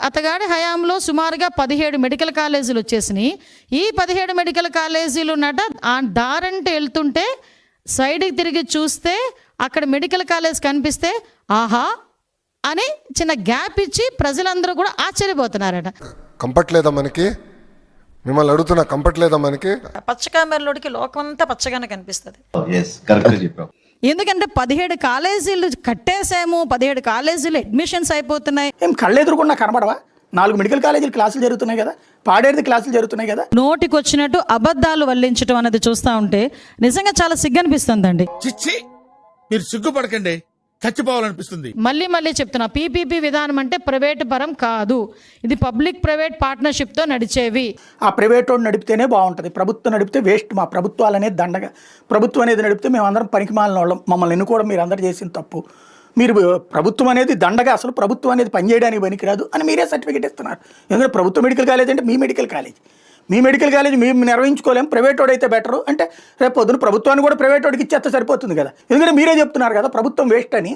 అతగాడి హయాంలో సుమారుగా 17 మెడికల్ కాలేజీలు వచ్చేసినాయి. ఈ 17 మెడికల్ కాలేజీలు ఆ దారంటే వెళ్తుంటే సైడ్కి తిరిగి చూస్తే అక్కడ మెడికల్ కాలేజ్ కనిపిస్తే ఆహా అని చిన్న గ్యాప్ ఇచ్చి ప్రజలందరూ కూడా ఆశ్చర్యపోతున్నారట. కంఫర్ట్ లేదా మనకి? మిమ్మల్ని అడుగుతున్నా, కంఫర్ట్ లేదా మనకి? పచ్చకామెరలోడికి లోకం అంతా పచ్చగానే కనిపిస్తుంది. ఎందుకంటే 17 కాలేజీలు కట్టేసాము, 17 కాలేజీలు అడ్మిషన్స్ అయిపోతున్నాయి. ఏం కళ్ళెదురుకున్నా కనబడవా? 4 మెడికల్ కాలేజీలు క్లాసులు జరుగుతున్నాయి కదా, పాడేది క్లాసులు జరుగుతున్నాయి కదా. నోటికి వచ్చినట్టు అబద్ధాలు వల్లించడం అనేది చూస్తూ ఉంటే నిజంగా చాలా సిగ్గనిపిస్తుందండి. చిచ్చి, మీరు సిగ్గుపడకండి, చచ్చిపోవాలనిపిస్తుంది. మళ్ళీ చెప్తున్నా, పీపీపీ విధానం అంటే ప్రైవేట్ పరం కాదు, ఇది పబ్లిక్ ప్రైవేట్ పార్ట్నర్షిప్తో నడిచేవి. ఆ ప్రైవేట్ వాడు నడిపితేనే బాగుంటుంది, ప్రభుత్వం నడిపితే వేస్ట్. మా ప్రభుత్వాలు అనేది దండగా, ప్రభుత్వం అనేది నడిపితే మేమందరం పనికిమాలిన వాళ్ళం, మమ్మల్ని ఎన్నుకోవడం మీరు అందరూ చేసిన తప్పు. మీరు ప్రభుత్వం అనేది దండగా, అసలు ప్రభుత్వం అనేది పనిచేయడానికి పనికిరాదు అని మీరే సర్టిఫికేట్ ఇస్తున్నారు. ఎందుకంటే ప్రభుత్వ మెడికల్ కాలేజ్ అంటే మీ మెడికల్ కాలేజ్ మేము నిర్వహించుకోలేము, ప్రైవేట్ వాడు అయితే బెటరు అంటే రేపు పొద్దున ప్రభుత్వాన్ని కూడా ప్రైవేట్ వాడికి ఇచ్చేస్తే సరిపోతుంది కదా. ఎందుకంటే మీరే చెప్తున్నారు కదా ప్రభుత్వం వేస్ట్ అని.